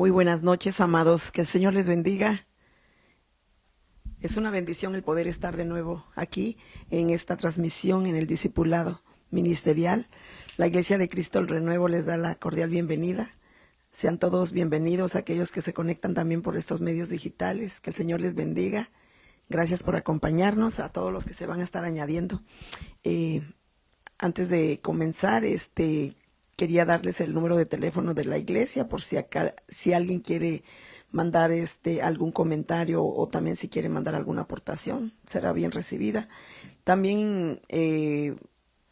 Muy buenas noches, amados. Que el Señor les bendiga. Es una bendición el poder estar de nuevo aquí en esta transmisión en el discipulado ministerial. La Iglesia de Cristo el Renuevo les da la cordial bienvenida. Sean todos bienvenidos aquellos que se conectan también por estos medios digitales. Que el Señor les bendiga. Gracias por acompañarnos, a todos los que se van a estar añadiendo. Antes de comenzar, quería darles el número de teléfono de la iglesia por si alguien quiere mandar algún comentario o también si quiere mandar alguna aportación, será bien recibida. También,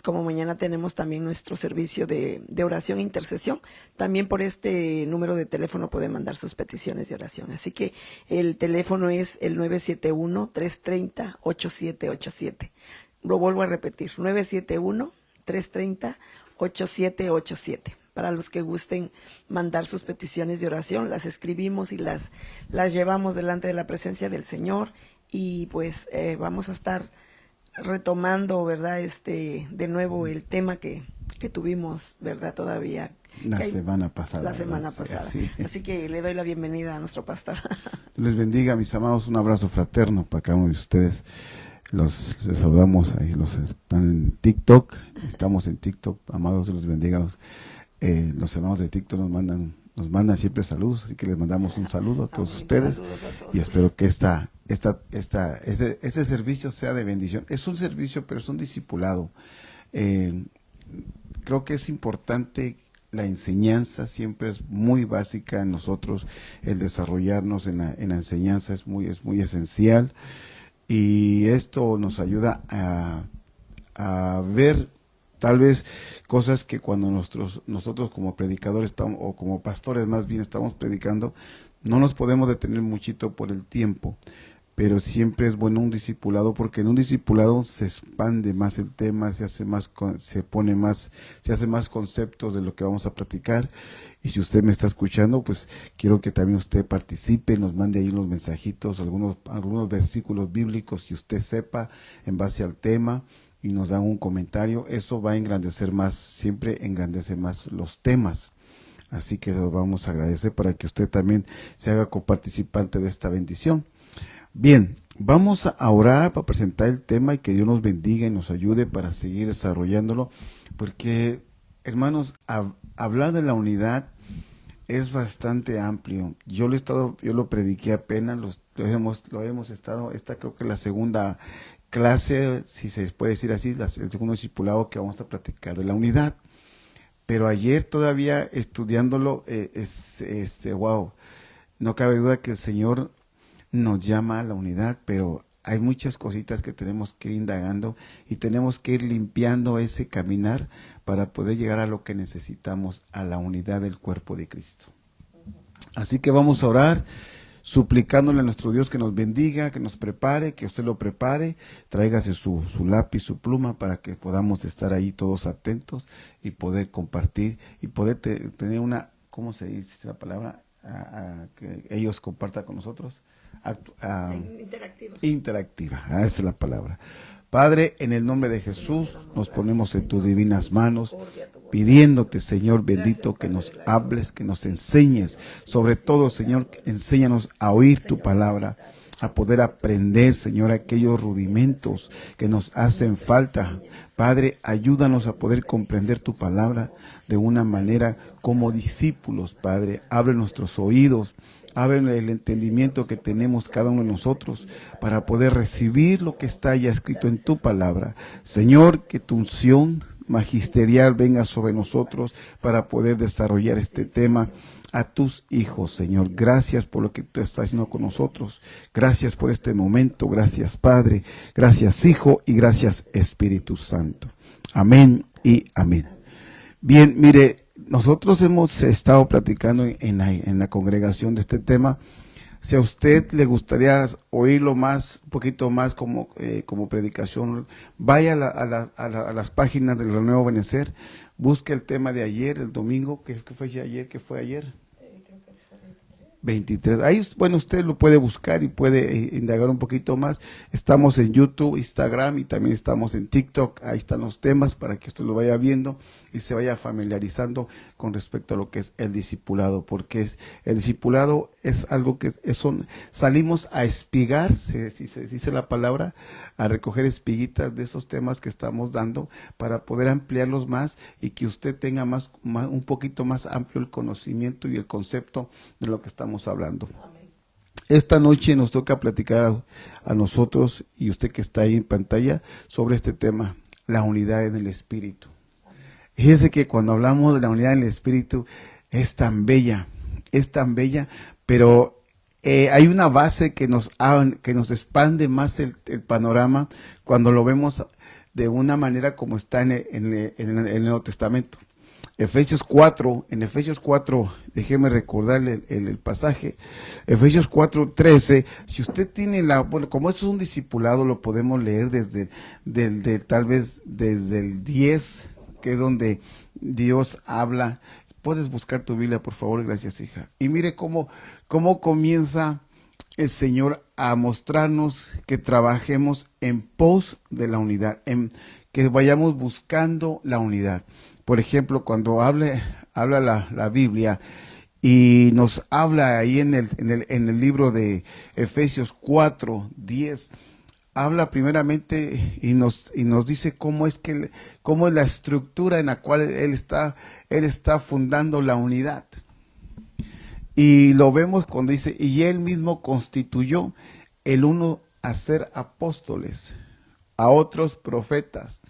como mañana tenemos también nuestro servicio de oración e intercesión, también por este número de teléfono pueden mandar sus peticiones de oración. Así que el teléfono es el 971-330-8787. Lo vuelvo a repetir, 971-330-8787. Para los que gusten mandar sus peticiones de oración, las escribimos y las llevamos delante de la presencia del Señor. Y pues vamos a estar retomando, ¿verdad? De nuevo el tema que tuvimos, ¿verdad? Todavía. La semana pasada. Sí, así que le doy la bienvenida a nuestro pastor. Les bendiga, mis amados. Un abrazo fraterno para cada uno de ustedes. Les saludamos ahí, los están en TikTok. Estamos en TikTok, amados, los bendiga. Los hermanos de TikTok nos mandan siempre saludos, así que les mandamos un saludo a todos ustedes. Y espero que ese servicio sea de bendición. Es un servicio, pero es un discipulado. Creo que es importante. La enseñanza siempre es muy básica en nosotros. El desarrollarnos en la enseñanza es muy esencial. Y esto nos ayuda a ver tal vez cosas que cuando nosotros como predicadores o como pastores más bien estamos predicando, no nos podemos detener muchito por el tiempo, pero siempre es bueno un discipulado, porque en un discipulado se expande más el tema, se hace más conceptos de lo que vamos a platicar. Y si usted me está escuchando, pues quiero que también usted participe, nos mande ahí los mensajitos, algunos versículos bíblicos que usted sepa en base al tema, y nos dan un comentario. Eso va a engrandecer más, siempre engrandece más los temas. Así que lo vamos a agradecer para que usted también se haga coparticipante de esta bendición. Bien, vamos a orar para presentar el tema y que Dios nos bendiga y nos ayude para seguir desarrollándolo, porque, hermanos, hablar de la unidad es bastante amplio. Yo lo prediqué apenas, lo hemos estado, esta creo que es la segunda clase, si se puede decir así, el segundo discipulado que vamos a platicar de la unidad. Pero ayer todavía estudiándolo, wow, no cabe duda que el Señor nos llama a la unidad, pero hay muchas cositas que tenemos que ir indagando y tenemos que ir limpiando ese caminar para poder llegar a lo que necesitamos, a la unidad del cuerpo de Cristo. Así que vamos a orar, suplicándole a nuestro Dios que nos bendiga, que nos prepare, que usted lo prepare, tráigase su lápiz, su pluma, para que podamos estar ahí todos atentos y poder compartir y poder tener una, ¿cómo se dice la palabra? Que ellos compartan con nosotros. Interactiva, esa es la palabra. Padre, en el nombre de Jesús nos ponemos en tus divinas manos, pidiéndote, Señor bendito, que nos hables, que nos enseñes. Sobre todo, Señor, enséñanos a oír tu palabra, a poder aprender, Señor, aquellos rudimentos que nos hacen falta. Padre, ayúdanos a poder comprender tu palabra de una manera como discípulos, Padre. Abre nuestros oídos, abre el entendimiento que tenemos cada uno de nosotros para poder recibir lo que está ya escrito en tu palabra. Señor, que tu unción magisterial venga sobre nosotros para poder desarrollar este tema a tus hijos, Señor. Gracias por lo que tú estás haciendo con nosotros. Gracias por este momento. Gracias, Padre. Gracias, Hijo. Y gracias, Espíritu Santo. Amén y amén. Bien, mire, nosotros hemos estado platicando en la congregación de este tema. Si a usted le gustaría oírlo más, un poquito más como predicación, vaya a las páginas del Nuevo Benecer, busque el tema de ayer, el domingo, que fue ayer. 23. Ahí, bueno, usted lo puede buscar y puede indagar un poquito más. Estamos en YouTube, Instagram y también estamos en TikTok. Ahí están los temas para que usted lo vaya viendo y se vaya familiarizando con respecto a lo que es el discipulado, porque el discipulado es algo que salimos a espigar, si se dice la palabra, a recoger espiguitas de esos temas que estamos dando para poder ampliarlos más y que usted tenga un poquito más amplio el conocimiento y el concepto de lo que estamos hablando. Esta noche nos toca platicar a nosotros y usted que está ahí en pantalla sobre este tema, la unidad en el Espíritu. Fíjese que cuando hablamos de la unidad en el Espíritu es tan bella, pero hay una base que nos expande más el panorama cuando lo vemos de una manera como está en el Nuevo Testamento. En Efesios 4, déjeme recordarle el pasaje, Efesios 4:13, si usted tiene bueno, como esto es un discipulado, lo podemos leer tal vez desde el 10, que es donde Dios habla. Puedes buscar tu Biblia, por favor, gracias, hija. Y mire cómo comienza el Señor a mostrarnos que trabajemos en pos de la unidad, que vayamos buscando la unidad. Por ejemplo, cuando habla la Biblia y nos habla ahí en el libro de Efesios 4:10, habla primeramente y nos dice cómo es la estructura en la cual él está fundando la unidad. Y lo vemos cuando dice, y él mismo constituyó el uno a ser apóstoles, a otros profetas,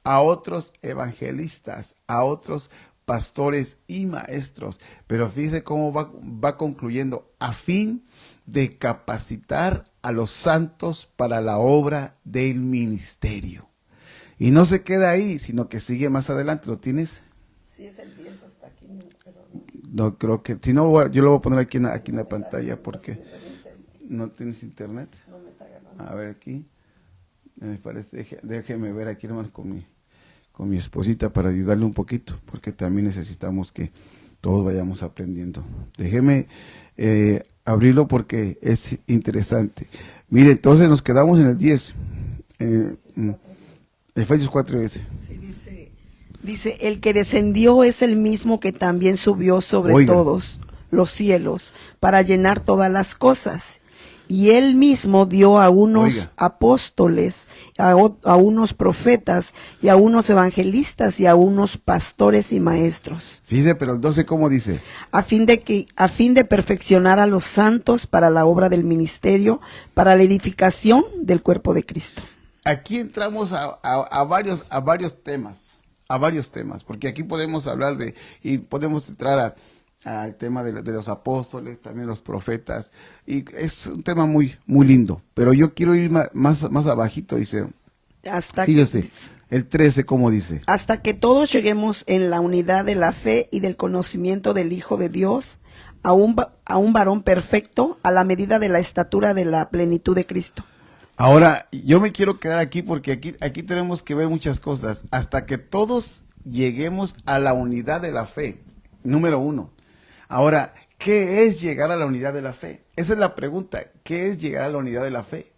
a otros evangelistas, a otros pastores y maestros. Pero fíjese cómo va concluyendo, a fin de capacitar a los santos para la obra del ministerio. Y no se queda ahí, sino que sigue más adelante. ¿Lo tienes? Sí, es el 10 hasta aquí. Pero no creo que, si no, yo lo voy a poner aquí en la pantalla, porque no tienes internet. A ver aquí. Me parece, déjeme ver aquí hermano con mi esposita para ayudarle un poquito, porque también necesitamos que todos vayamos aprendiendo. Déjeme abrirlo porque es interesante. Mire, entonces nos quedamos en el 10. Efesios 4:10. Sí, dice, el que descendió es el mismo que también subió sobre todos los cielos para llenar todas las cosas. Y él mismo dio a unos apóstoles, a unos profetas, y a unos evangelistas, y a unos pastores y maestros. Fíjese, pero el 12, ¿cómo dice? A fin de perfeccionar a los santos para la obra del ministerio, para la edificación del cuerpo de Cristo. Aquí entramos a varios temas, porque aquí podemos hablar y podemos entrar al tema de los apóstoles, también los profetas, y es un tema muy, muy lindo, pero yo quiero ir más abajito, dice, fíjese, el 13, ¿cómo dice? Hasta que todos lleguemos en la unidad de la fe y del conocimiento del Hijo de Dios, a un varón perfecto, a la medida de la estatura de la plenitud de Cristo. Ahora, yo me quiero quedar aquí porque aquí tenemos que ver muchas cosas, hasta que todos lleguemos a la unidad de la fe, número 1. Ahora, ¿qué es llegar a la unidad de la fe? Esa es la pregunta. ¿Qué es llegar a la unidad de la fe?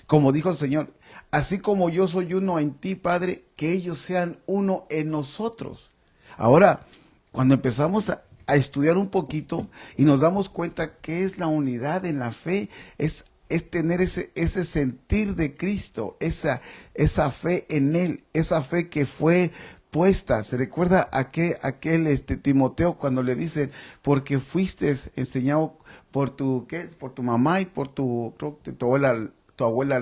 Como dijo el Señor, así como yo soy uno en ti, Padre, que ellos sean uno en nosotros. Ahora, cuando empezamos a estudiar un poquito y nos damos cuenta que es la unidad en la fe, es tener ese sentir de Cristo, esa fe en Él, esa fe que fue puesta. ¿Se recuerda aquel Timoteo cuando le dicen, porque fuiste enseñado por tu mamá y por tu abuela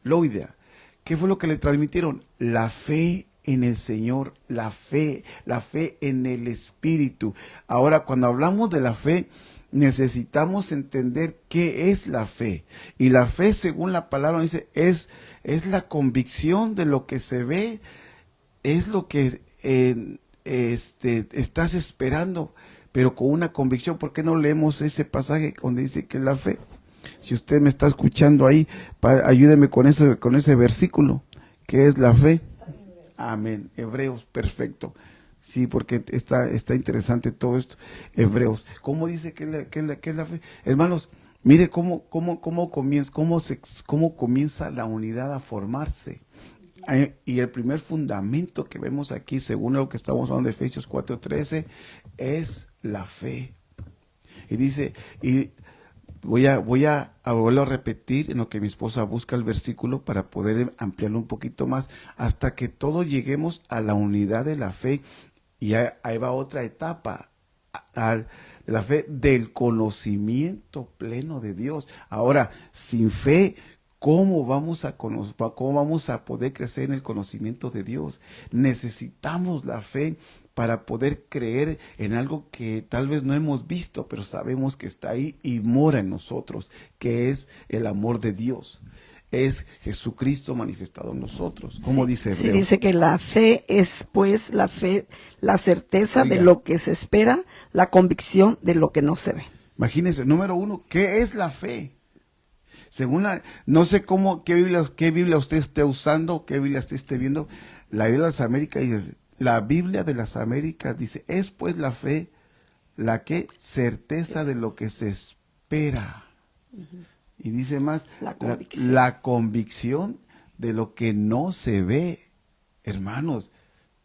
Loida? ¿Qué fue lo que le transmitieron? La fe en el Señor, la fe en el Espíritu. Ahora, cuando hablamos de la fe, necesitamos entender qué es la fe. Y la fe, según la palabra dice, es la convicción de lo que se ve, es lo que estás esperando, pero con una convicción. ¿Por qué no leemos ese pasaje donde dice que es la fe? Si usted me está escuchando ahí, ayúdeme con ese versículo. ¿Qué es la fe? Amén. Hebreos, perfecto. Sí, porque está interesante todo esto. Hebreos, ¿cómo dice que es la fe? Hermanos, mire cómo comienza la unidad a formarse. Y el primer fundamento que vemos aquí, según lo que estamos hablando de Efesios 4:13, es la fe. Y dice, y voy a volverlo a repetir en lo que mi esposa busca el versículo para poder ampliarlo un poquito más, hasta que todos lleguemos a la unidad de la fe. Y ahí va otra etapa, de la fe, del conocimiento pleno de Dios. Ahora, sin fe, ¿cómo vamos a poder crecer en el conocimiento de Dios? Necesitamos la fe para poder creer en algo que tal vez no hemos visto, pero sabemos que está ahí y mora en nosotros, que es el amor de Dios. Es Jesucristo manifestado en nosotros. ¿Cómo dice Hebreos? Sí, dice que la fe es, pues, la fe, la certeza Oiga, de lo que se espera, la convicción de lo que no se ve. Imagínense, número uno, ¿qué es la fe? Según no sé qué Biblia usted esté usando, qué Biblia usted esté viendo. La Biblia de las Américas dice, la Biblia de las Américas dice, es pues la fe, la que certeza de lo que se espera. Y dice más, la convicción de lo que no se ve. Hermanos,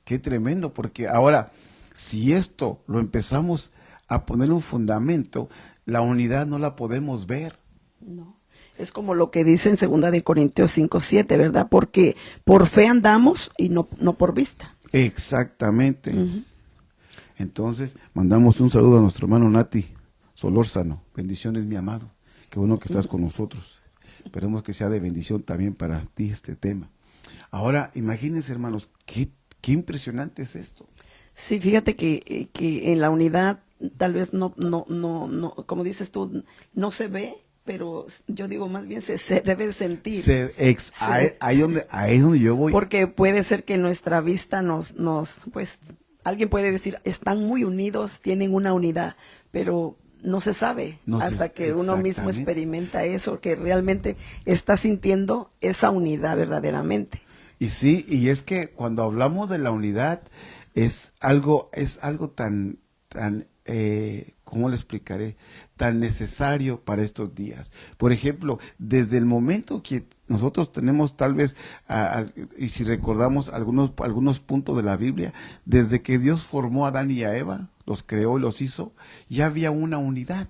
qué tremendo, porque ahora, si esto lo empezamos a poner un fundamento, la unidad no la podemos ver. No. Es como lo que dice en 2 de Corintios 5:7, ¿verdad? Porque por fe andamos y no por vista. Exactamente. Entonces, mandamos un saludo a nuestro hermano Nati Solórzano. Bendiciones, mi amado. Qué bueno que estás con nosotros. Esperemos que sea de bendición también para ti este tema. Ahora, imagínense, hermanos, qué impresionante es esto. Sí, fíjate que en la unidad tal vez no, como dices tú, no se ve, pero yo digo más bien se debe sentir. Ahí es donde yo voy. Porque puede ser que nuestra vista pues, alguien puede decir, están muy unidos, tienen una unidad, pero no se sabe hasta que uno mismo experimenta eso, que realmente está sintiendo esa unidad verdaderamente. Y sí, y es que cuando hablamos de la unidad, es algo tan, ¿cómo le explicaré? Tan necesario para estos días. Por ejemplo, desde el momento que nosotros tenemos tal vez, y si recordamos algunos puntos de la Biblia, desde que Dios formó a Adán y a Eva, los creó y los hizo, ya había una unidad.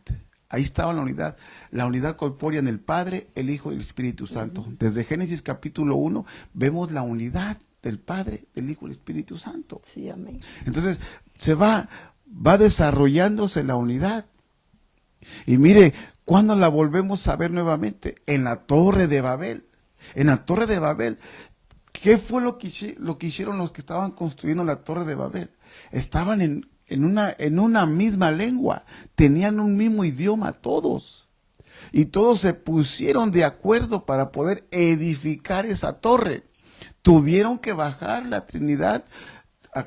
Ahí estaba la unidad corpórea en el Padre, el Hijo y el Espíritu Santo. Desde Génesis capítulo 1 vemos la unidad del Padre, del Hijo y del Espíritu Santo. Sí, amén. Entonces, va desarrollándose la unidad. Y mire, ¿cuándo la volvemos a ver nuevamente? En la Torre de Babel. En la Torre de Babel, ¿qué fue lo que hicieron los que estaban construyendo la Torre de Babel? Estaban en una misma lengua, tenían un mismo idioma todos. Y todos se pusieron de acuerdo para poder edificar esa torre. Tuvieron que bajar la Trinidad.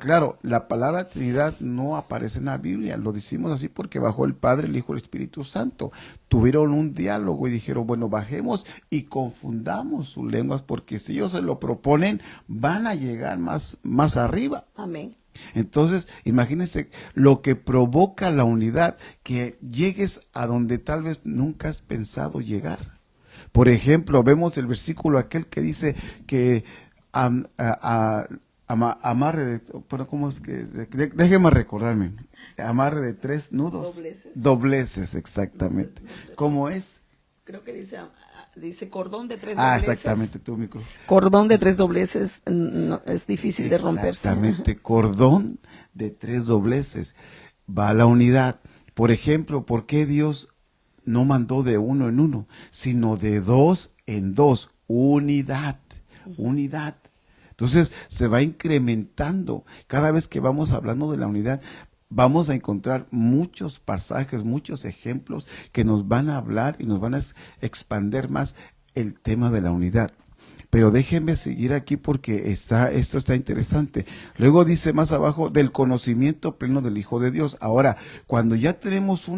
Claro, la palabra Trinidad no aparece en la Biblia, lo decimos así porque bajó el Padre, el Hijo y el Espíritu Santo. Tuvieron un diálogo y dijeron, bueno, bajemos y confundamos sus lenguas, porque si ellos se lo proponen, van a llegar más arriba. Amén. Entonces, imagínense lo que provoca la unidad, que llegues a donde tal vez nunca has pensado llegar. Por ejemplo, vemos el versículo aquel que dice que amarre de, pero ¿cómo es que? Déjeme recordarme. Amarre de 3 nudos. Dobleces, exactamente. ¿Cómo es? Creo que dice cordón de 3 dobleces. Exactamente, tu micro. Cordón de 3 dobleces es difícil de romperse. Exactamente, cordón de 3 dobleces. Va a la unidad. Por ejemplo, ¿por qué Dios no mandó de 1 en 1, sino de 2 en 2? Unidad. Entonces se va incrementando. Cada vez que vamos hablando de la unidad, vamos a encontrar muchos pasajes, muchos ejemplos que nos van a hablar y nos van a expandir más el tema de la unidad. Pero déjenme seguir aquí porque esto está interesante. Luego dice más abajo, del conocimiento pleno del Hijo de Dios. Ahora, cuando ya tenemos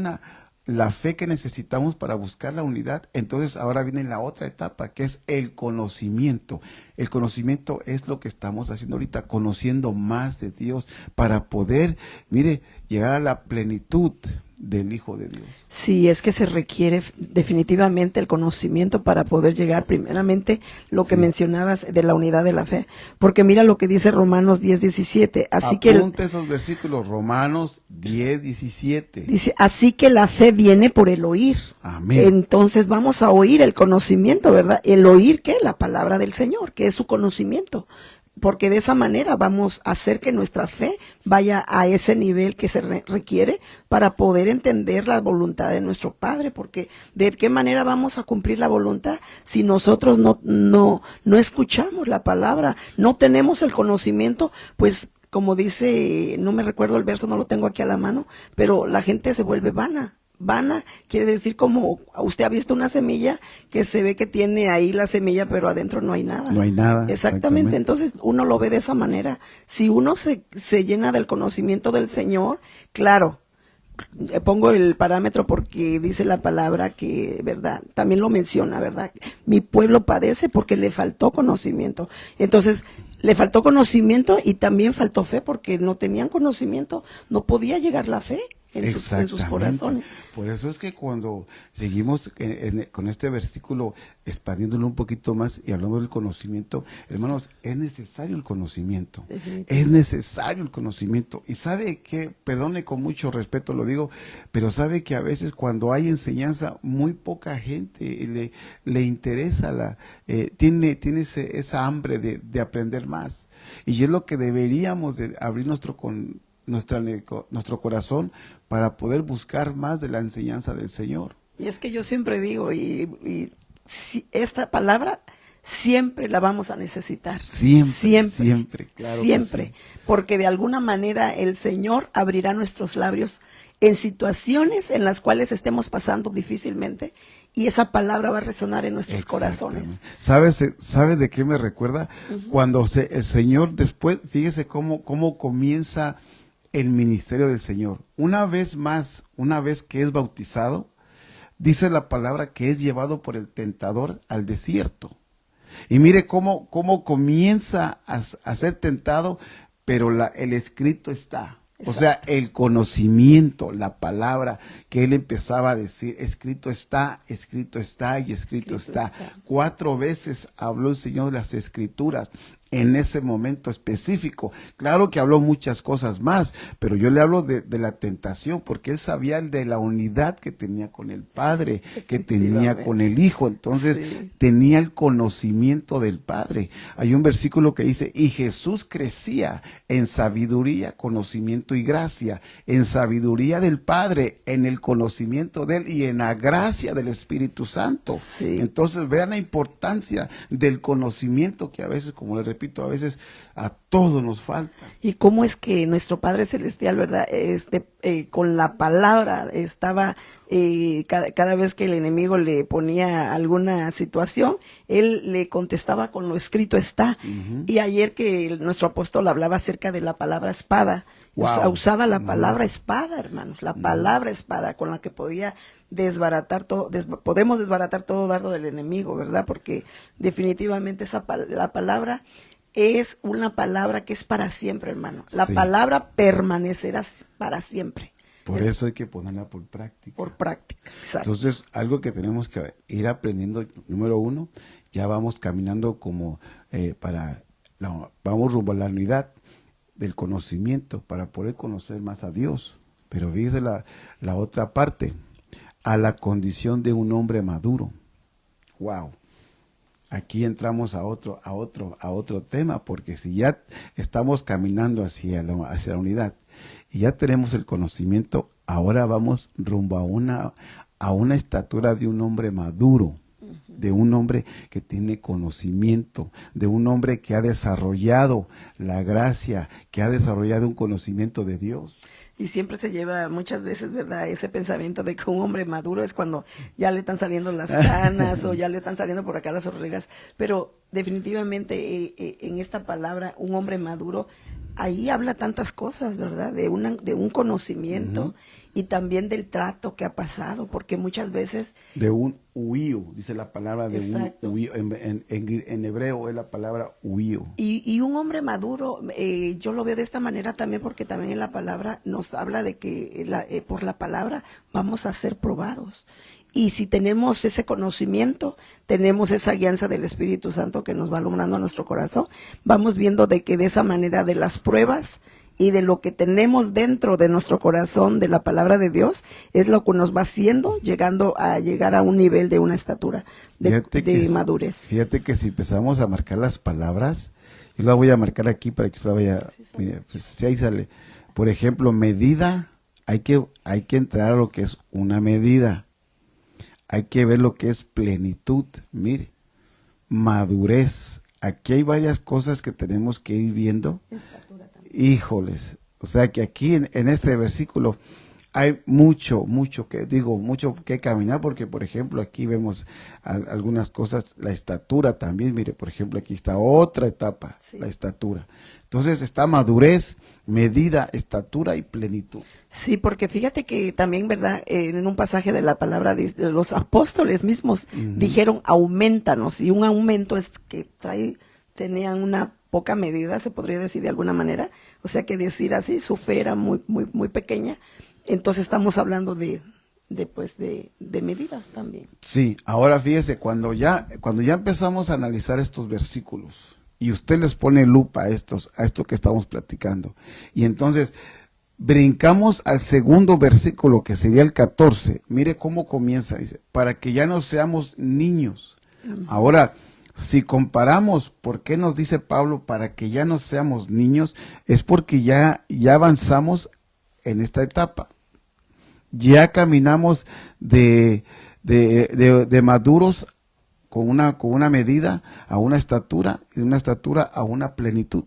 la fe que necesitamos para buscar la unidad, entonces ahora viene la otra etapa, que es el conocimiento. El conocimiento es lo que estamos haciendo ahorita, conociendo más de Dios para poder, mire, llegar a la plenitud del Hijo de Dios. Sí, es que se requiere definitivamente el conocimiento para poder llegar primeramente lo que mencionabas de la unidad de la fe, porque mira lo que dice Romanos 10:17, así que esos versículos, Romanos 10:17. Dice, así que la fe viene por el oír. Amén. Entonces vamos a oír el conocimiento, ¿verdad? El oír, ¿qué? La palabra del Señor, que es su conocimiento. Porque de esa manera vamos a hacer que nuestra fe vaya a ese nivel que se requiere para poder entender la voluntad de nuestro Padre. Porque de qué manera vamos a cumplir la voluntad si nosotros no escuchamos la palabra, no tenemos el conocimiento, pues como dice, no me recuerdo el verso, no lo tengo aquí a la mano, pero la gente se vuelve vana. Vana quiere decir como usted ha visto una semilla que se ve que tiene ahí la semilla, pero adentro no hay nada. No hay nada. Exactamente. Entonces uno lo ve de esa manera. Si uno se llena del conocimiento del Señor, claro, pongo el parámetro porque dice la palabra que, ¿verdad? También lo menciona, ¿verdad? Mi pueblo padece porque le faltó conocimiento. Entonces, le faltó conocimiento y también faltó fe porque no tenían conocimiento, no podía llegar la fe en sus corazones. Por eso es que cuando seguimos con este versículo, expandiéndolo un poquito más y hablando del conocimiento, hermanos, es necesario el conocimiento. Es necesario el conocimiento. Y sabe que, perdone con mucho respeto lo digo, pero sabe que a veces cuando hay enseñanza, muy poca gente le interesa, tiene esa hambre de aprender más. Y es lo que deberíamos de abrir nuestro corazón para poder buscar más de la enseñanza del Señor. Y es que yo siempre digo, y esta palabra siempre la vamos a necesitar. Siempre, claro. Siempre, sí. Porque de alguna manera el Señor abrirá nuestros labios en situaciones en las cuales estemos pasando difícilmente y esa palabra va a resonar en nuestros corazones. ¿Sabes de qué me recuerda? Cuando el Señor después, fíjese cómo comienza el ministerio del Señor. Una vez que es bautizado, dice la palabra que es llevado por el tentador al desierto. Y mire cómo comienza a ser tentado, pero el escrito está. Exacto. O sea, el conocimiento, la palabra que él empezaba a decir, escrito está y escrito está. 4 veces habló el Señor de las Escrituras en ese momento específico. Claro que habló muchas cosas más, pero yo le hablo de la tentación, porque él sabía de la unidad que tenía con el Padre, que tenía con el Hijo, entonces tenía el conocimiento del Padre. Hay un versículo que dice, y Jesús crecía en sabiduría, conocimiento y gracia, en sabiduría del Padre, en el conocimiento de él y en la gracia del Espíritu Santo. Entonces vean la importancia del conocimiento que a veces, como le repito, a veces a todos nos falta. Y cómo es que nuestro Padre Celestial, ¿verdad? Con la palabra estaba, cada vez que el enemigo le ponía alguna situación, él le contestaba con lo escrito está. Y ayer que nuestro apóstol hablaba acerca de la palabra espada, usaba la palabra espada, hermanos, la palabra espada con la que podía desbaratar todo, podemos desbaratar todo dardo del enemigo, ¿verdad? Porque definitivamente la palabra es una palabra que es para siempre, hermano. La palabra permanecerá para siempre. Por eso hay que ponerla por práctica. Por práctica, exacto. Entonces, algo que tenemos que ir aprendiendo, número 1, ya vamos caminando como vamos rumbo a la unidad del conocimiento para poder conocer más a Dios. Pero fíjese la otra parte, a la condición de un hombre maduro. Wow. Aquí entramos a otro tema, porque si ya estamos caminando hacia la unidad y ya tenemos el conocimiento, ahora vamos rumbo a una estatura de un hombre maduro, de un hombre que tiene conocimiento, de un hombre que ha desarrollado la gracia, que ha desarrollado un conocimiento de Dios. Y siempre se lleva muchas veces, ¿verdad?, ese pensamiento de que un hombre maduro es cuando ya le están saliendo las canas o ya le están saliendo por acá las hormigas. Pero definitivamente en esta palabra, un hombre maduro ahí habla tantas cosas, ¿verdad? De un conocimiento y también del trato que ha pasado, porque muchas veces... De un huío, dice la palabra de Exacto. un huío. En hebreo es la palabra huío. Y un hombre maduro, yo lo veo de esta manera también porque también en la palabra nos habla de que por la palabra vamos a ser probados. Y si tenemos ese conocimiento, tenemos esa guianza del Espíritu Santo que nos va alumbrando a nuestro corazón, vamos viendo de que de esa manera de las pruebas y de lo que tenemos dentro de nuestro corazón, de la palabra de Dios, es lo que nos va haciendo, llegar a un nivel de una estatura de madurez. Fíjate que si empezamos a marcar las palabras, yo la voy a marcar aquí para que usted vaya, mire, pues, si ahí sale, por ejemplo, medida, hay que entrar a lo que es una medida, hay que ver lo que es plenitud, mire, madurez, aquí hay varias cosas que tenemos que ir viendo. Híjoles, o sea que aquí en este versículo hay mucho que caminar, porque por ejemplo aquí vemos algunas cosas, la estatura también, mire, por ejemplo aquí está otra etapa, sí. La estatura. Entonces está madurez, medida, estatura y plenitud. Sí, porque fíjate que también, ¿verdad? En un pasaje de la palabra de los apóstoles mismos dijeron, aumentanos, y un aumento es que tenían una poca medida, se podría decir de alguna manera, o sea que decir así, su fe era muy pequeña, entonces estamos hablando de medida también. Sí, ahora fíjese, cuando ya empezamos a analizar estos versículos, y usted les pone lupa a esto que estamos platicando, y entonces brincamos al segundo versículo, que sería el 14, mire cómo comienza, dice, para que ya no seamos niños. Ahora, si comparamos, ¿por qué nos dice Pablo para que ya no seamos niños? Es porque ya avanzamos en esta etapa. Ya caminamos de maduros con una medida a una estatura, y de una estatura a una plenitud.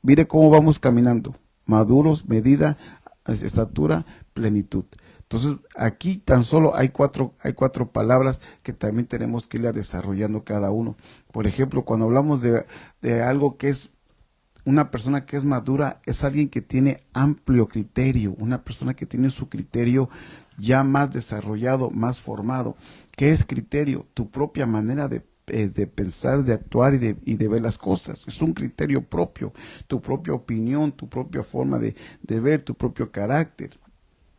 Mire cómo vamos caminando. Maduros, medida, estatura, plenitud. Entonces, aquí tan solo hay cuatro palabras que también tenemos que ir desarrollando cada uno. Por ejemplo, cuando hablamos de algo que es una persona que es madura, es alguien que tiene amplio criterio, una persona que tiene su criterio ya más desarrollado, más formado. ¿Qué es criterio? Tu propia manera de pensar, de actuar y de ver las cosas. Es un criterio propio, tu propia opinión, tu propia forma de ver, tu propio carácter.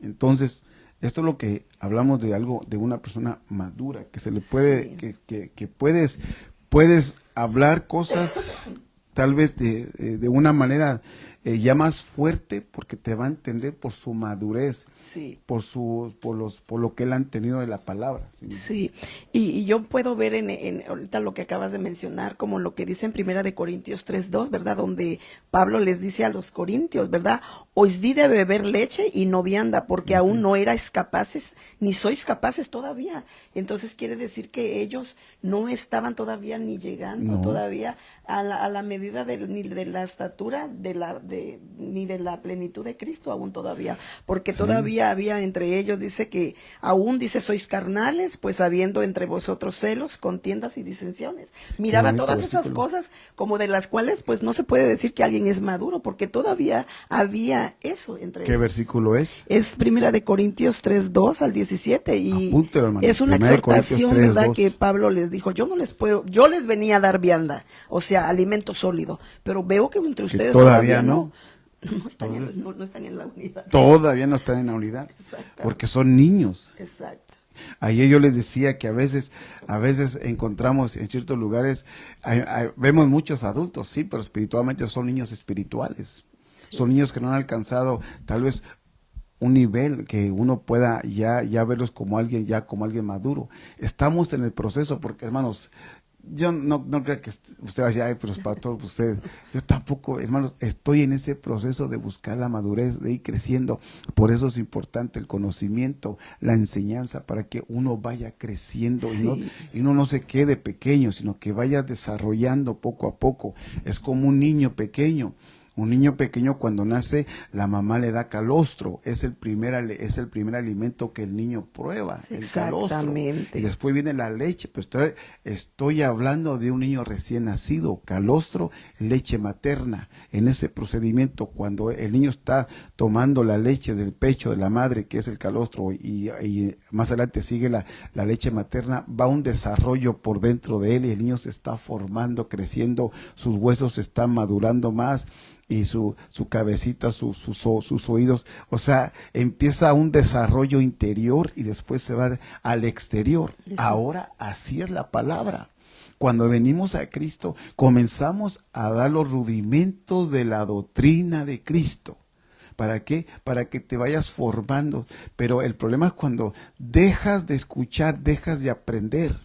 Entonces, esto es lo que hablamos de algo, de una persona madura, que se le puede, sí. que puedes hablar cosas tal vez de una manera ya más fuerte, porque te va a entender por su madurez, sí. por lo que él han tenido de la palabra. Sí, y yo puedo ver en ahorita lo que acabas de mencionar, como lo que dice en 1 Corintios 3:2, ¿verdad? Donde Pablo les dice a los corintios, ¿verdad? Os di de beber leche y no vianda, porque aún no erais capaces, ni sois capaces todavía. Entonces quiere decir que ellos no estaban todavía ni llegando todavía a la medida ni de la estatura, ni de la plenitud de Cristo aún todavía, porque todavía había entre ellos, dice que aún, dice, sois carnales, pues habiendo entre vosotros celos, contiendas y disensiones. Miraba todas esas cosas como de las cuales pues no se puede decir que alguien es maduro, porque todavía había eso entre ellos. ¿Qué versículo es? Es 1 Corintios 3:2 al 17, y apúntelo, hermano. Es una exhortación, ¿verdad? Que Pablo les dijo, yo les venía a dar vianda, o sea, alimento sólido, pero veo que entre ustedes todavía no están en la unidad. Todavía no están en la unidad, porque son niños. Exacto. Ayer yo les decía que a veces encontramos en ciertos lugares, vemos muchos adultos, sí, pero espiritualmente son niños espirituales. Sí. Son niños que no han alcanzado tal vez un nivel que uno pueda ya verlos como alguien maduro. Estamos en el proceso, porque hermanos, yo no creo que usted vaya, ay, pero pastor, yo tampoco, hermanos, estoy en ese proceso de buscar la madurez, de ir creciendo. Por eso es importante el conocimiento, la enseñanza, para que uno vaya creciendo, sí. y uno no se quede pequeño, sino que vaya desarrollando poco a poco. Es como un niño pequeño. Un niño pequeño cuando nace, la mamá le da calostro, es el primer alimento que el niño prueba, el calostro. Exactamente. Y después viene la leche, pues estoy hablando de un niño recién nacido, calostro, leche materna. En ese procedimiento, cuando el niño está tomando la leche del pecho de la madre, que es el calostro, y más adelante sigue la leche materna, va un desarrollo por dentro de él y el niño se está formando, creciendo, sus huesos se están madurando más, y su cabecita, sus oídos, o sea, empieza un desarrollo interior y después se va al exterior. Sí. Ahora así es la palabra. Cuando venimos a Cristo, comenzamos a dar los rudimentos de la doctrina de Cristo. ¿Para qué? Para que te vayas formando. Pero el problema es cuando dejas de escuchar, dejas de aprender.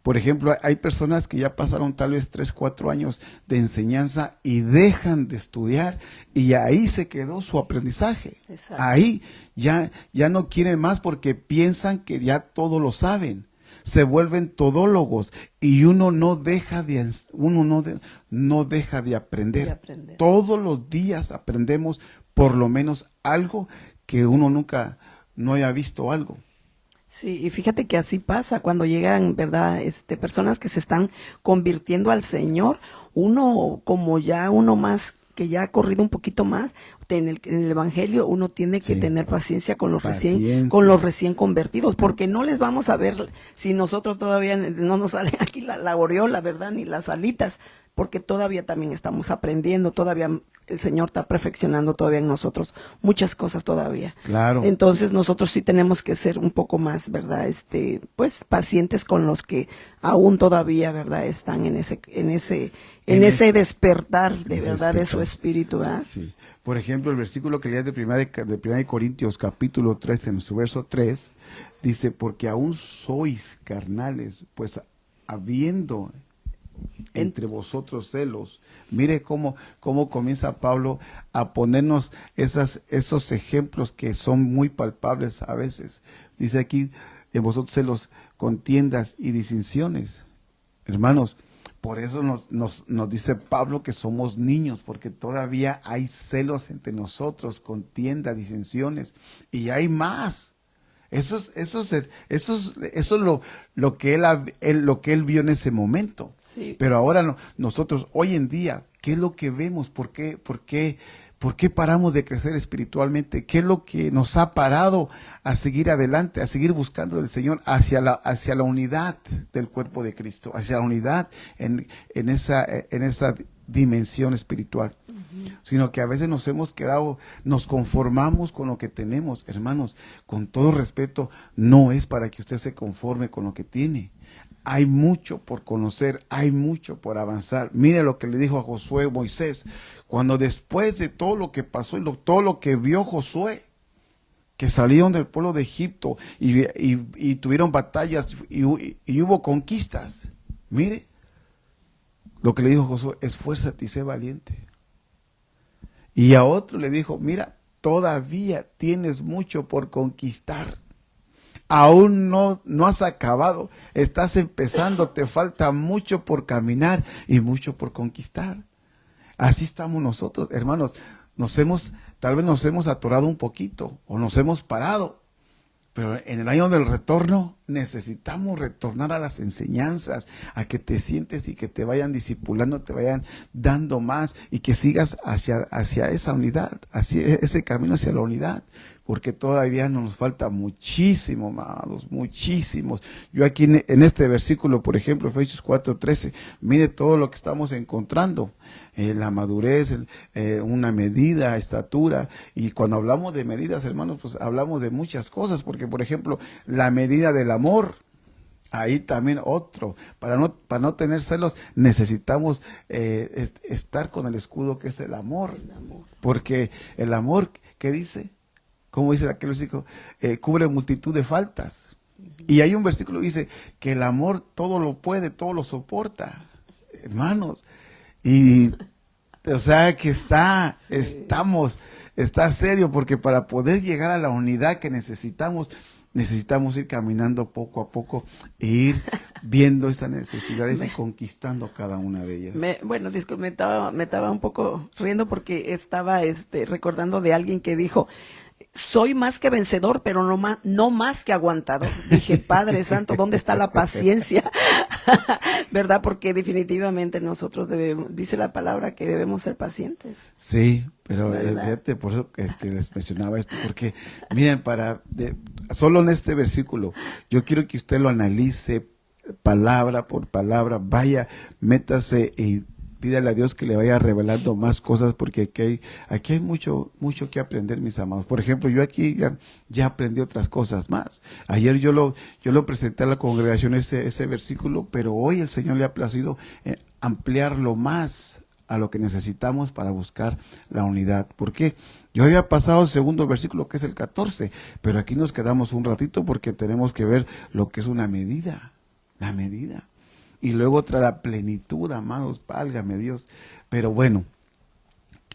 Por ejemplo, hay personas que ya pasaron tal vez 3, 4 años de enseñanza y dejan de estudiar y ahí se quedó su aprendizaje. Exacto. Ahí ya no quieren más porque piensan que ya todo lo saben. Se vuelven todólogos y uno no deja de aprender. Todos los días aprendemos por lo menos algo que uno nunca no haya visto algo. Sí, y fíjate que así pasa cuando llegan, ¿verdad? Personas que se están convirtiendo al Señor, uno como ya uno más que ya ha corrido un poquito más en el evangelio, uno tiene que tener paciencia con los recién convertidos, porque no les vamos a ver si nosotros todavía no nos sale aquí la aureola, ¿verdad? Ni las alitas, porque todavía también estamos aprendiendo, todavía el Señor está perfeccionando todavía en nosotros muchas cosas todavía. Claro. Entonces nosotros sí tenemos que ser un poco más, ¿verdad? Pues pacientes con los que aún todavía, ¿verdad? Están en ese despertar de verdad de su espíritu, ¿verdad? Sí. Por ejemplo, el versículo que leías de 1 Corintios capítulo 3, en su verso 3, dice, porque aún sois carnales, pues habiendo entre vosotros celos. Mire cómo comienza Pablo a ponernos esos ejemplos que son muy palpables a veces. Dice aquí, en vosotros celos, contiendas y disensiones. Hermanos, por eso nos dice Pablo que somos niños, porque todavía hay celos entre nosotros, contiendas, disensiones, y hay más. Eso es lo que él vio en ese momento. Sí. Pero ahora nosotros, hoy en día, ¿qué es lo que vemos? ¿Por qué paramos de crecer espiritualmente? ¿Qué es lo que nos ha parado a seguir adelante, a seguir buscando del Señor hacia la unidad del cuerpo de Cristo, hacia la unidad en esa dimensión espiritual? Sino que a veces nos conformamos con lo que tenemos. Hermanos, con todo respeto, no es para que usted se conforme con lo que tiene. Hay mucho por conocer, hay mucho por avanzar. Mire lo que le dijo a Josué Moisés, cuando después de todo lo que pasó y todo lo que vio Josué, que salieron del pueblo de Egipto y tuvieron batallas y hubo conquistas. Mire, lo que le dijo Josué, esfuérzate y sé valiente. Y a otro le dijo, mira, todavía tienes mucho por conquistar. Aún no has acabado, estás empezando, te falta mucho por caminar y mucho por conquistar. Así estamos nosotros, hermanos. Tal vez nos hemos atorado un poquito o nos hemos parado. Pero en el año del retorno necesitamos retornar a las enseñanzas, a que te sientes y que te vayan discipulando, te vayan dando más y que sigas hacia esa unidad, hacia ese camino hacia la unidad, porque todavía nos falta muchísimo, amados, muchísimos. Yo aquí en este versículo, por ejemplo, Efesios 4:13, mire todo lo que estamos encontrando. La madurez, una medida, estatura, y cuando hablamos de medidas, hermanos, pues hablamos de muchas cosas, porque por ejemplo, la medida del amor, ahí también para no tener celos, necesitamos estar con el escudo que es el amor, porque el amor, ¿qué dice? Como dice aquel versículo, cubre multitud de faltas, y hay un versículo que dice que el amor todo lo puede, todo lo soporta, hermanos. Y, o sea, que está serio, porque para poder llegar a la unidad que necesitamos necesitamos ir caminando poco a poco e ir viendo estas necesidades y conquistando cada una de ellas. Bueno, disculpe, me estaba un poco riendo porque estaba recordando de alguien que dijo: soy más que vencedor, pero no más que aguantador. Dije, Padre Santo, ¿dónde está la paciencia? ¿Verdad? Porque definitivamente nosotros debemos, dice la palabra, que debemos ser pacientes. Sí, pero fíjate, por eso les mencionaba esto, porque miren, solo en este versículo, yo quiero que usted lo analice palabra por palabra, vaya, métase y pídale a Dios que le vaya revelando más cosas, porque aquí hay mucho que aprender, mis amados. Por ejemplo, yo aquí ya aprendí otras cosas más. Ayer yo lo presenté a la congregación ese versículo, pero hoy el Señor le ha placido ampliarlo más a lo que necesitamos para buscar la unidad. ¿Por qué? Yo había pasado el segundo versículo, que es el 14, pero aquí nos quedamos un ratito porque tenemos que ver lo que es una medida, la medida. Y luego trae la plenitud, amados, válgame Dios. Pero bueno,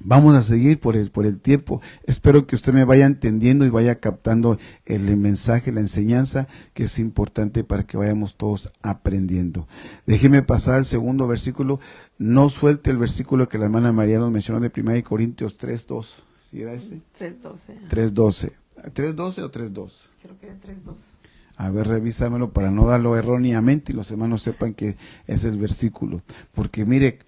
vamos a seguir por el tiempo. Espero que usted me vaya entendiendo y vaya captando el mensaje, la enseñanza, que es importante para que vayamos todos aprendiendo. Déjeme pasar al segundo versículo. No suelte el versículo que la hermana María nos mencionó de 1 Corintios 3:2. ¿Sí era ese? 3:12. 3:12. ¿3:12 o 3:2? Creo que 3:2. A ver, revísamelo para no darlo erróneamente y los hermanos sepan que es el versículo. Porque mire,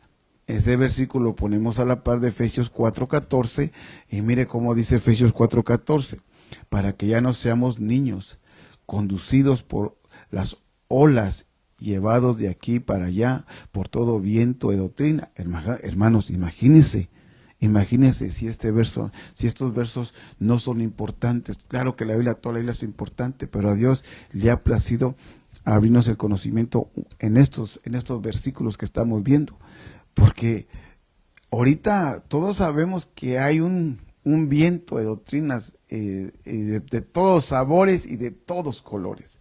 ese versículo lo ponemos a la par de Efesios 4:14 y mire cómo dice Efesios 4:14. Para que ya no seamos niños, conducidos por las olas, llevados de aquí para allá por todo viento de doctrina. Hermanos, imagínense si estos versos no son importantes. Claro que toda la Biblia es importante, pero a Dios le ha placido abrirnos el conocimiento en estos versículos que estamos viendo. Porque ahorita todos sabemos que hay un viento de doctrinas de todos sabores y de todos colores.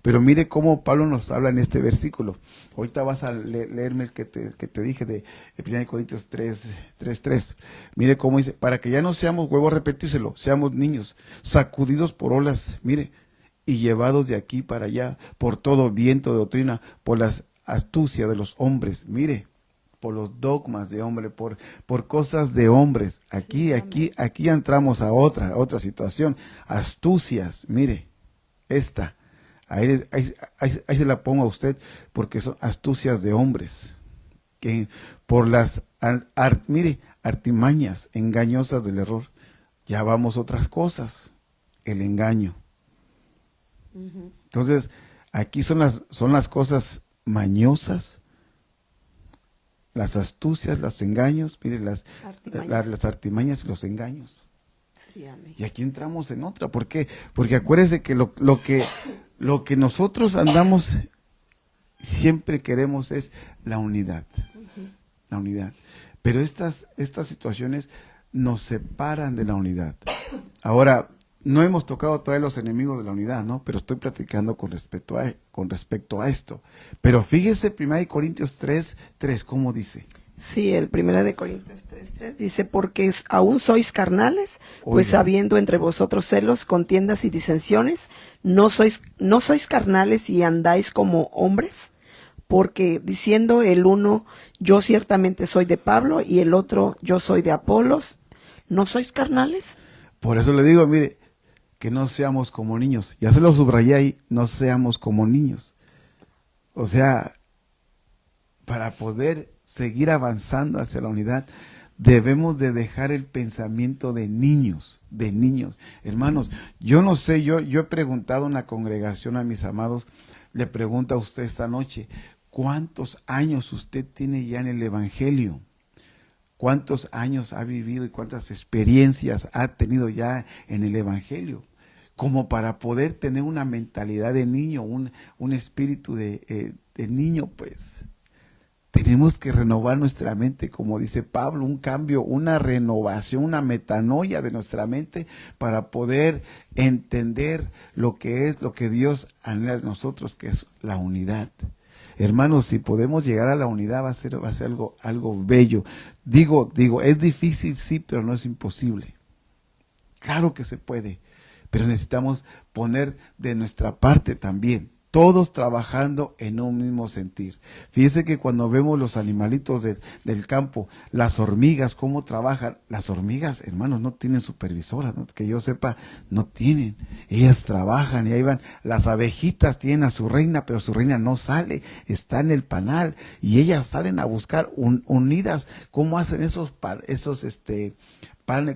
Pero mire cómo Pablo nos habla en este versículo. Ahorita vas a leerme el que te dije de 1 Corintios 3:3. Mire cómo dice: para que ya no seamos, vuelvo a repetírselo, seamos niños, sacudidos por olas, mire, y llevados de aquí para allá por todo viento de doctrina, por las astucias de los hombres, mire, por los dogmas de hombre, por cosas de hombres. Aquí entramos a otra situación. Astucias, mire, esta. Ahí se la pongo a usted, porque son astucias de hombres, que por las artimañas engañosas del error, ya vamos a otras cosas, el engaño. Entonces, aquí son las cosas mañosas, las astucias, los engaños, mire, las artimañas y los engaños. Sí, amén. Y aquí entramos en otra. ¿Por qué? Porque acuérdese que lo que nosotros andamos siempre queremos es la unidad. La unidad. Pero estas situaciones nos separan de la unidad. Ahora, no hemos tocado todavía los enemigos de la unidad, ¿no? Pero estoy platicando con respecto a esto. Pero fíjese 1 Corintios 3:3, ¿cómo dice? Sí, el 1 Corintios 3:3 dice: porque aún sois carnales, pues habiendo entre vosotros celos, contiendas y disensiones, no sois carnales y andáis como hombres. Porque diciendo el uno, yo ciertamente soy de Pablo, y el otro, yo soy de Apolos, ¿no sois carnales? Por eso le digo, mire, que no seamos como niños. Ya se lo subrayé ahí, no seamos como niños. O sea, para poder seguir avanzando hacia la unidad, debemos de dejar el pensamiento de niños. Hermanos, yo no sé, yo he preguntado en la congregación a mis amados, le pregunto a usted esta noche: ¿cuántos años usted tiene ya en el Evangelio? ¿Cuántos años ha vivido y cuántas experiencias ha tenido ya en el Evangelio? Como para poder tener una mentalidad de niño, un espíritu de niño, pues. Tenemos que renovar nuestra mente, como dice Pablo, un cambio, una renovación, una metanoia de nuestra mente para poder entender lo que Dios anhela de nosotros, que es la unidad. Hermanos, si podemos llegar a la unidad va a ser algo bello. Digo, es difícil, sí, pero no es imposible. Claro que se puede, pero necesitamos poner de nuestra parte también, todos trabajando en un mismo sentir. Fíjese que cuando vemos los animalitos del campo, las hormigas, cómo trabajan, las hormigas, hermanos, no tienen supervisoras, ¿no? Que yo sepa, no tienen. Ellas trabajan y ahí van. Las abejitas tienen a su reina, pero su reina no sale, está en el panal y ellas salen a buscar unidas. ¿Cómo hacen esos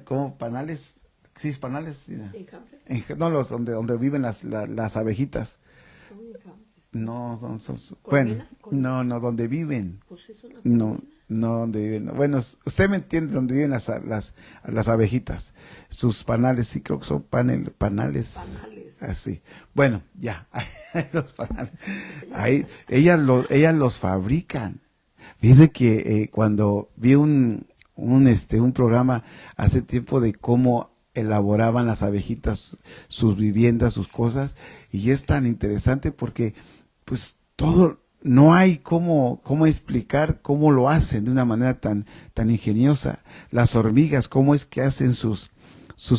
como panales? Sí, panales. No, donde viven las abejitas. No, bueno, no, donde viven. No, donde viven. Bueno, usted me entiende, donde viven las abejitas. Sus panales, sí, creo que son panales. Así. Bueno, ya, los panales. Ahí, ellas los fabrican. Fíjese que cuando vi un programa hace tiempo de cómo elaboraban las abejitas sus viviendas, sus cosas, y es tan interesante porque pues todo, no hay cómo explicar cómo lo hacen de una manera tan ingeniosa. Las hormigas, cómo es que hacen sus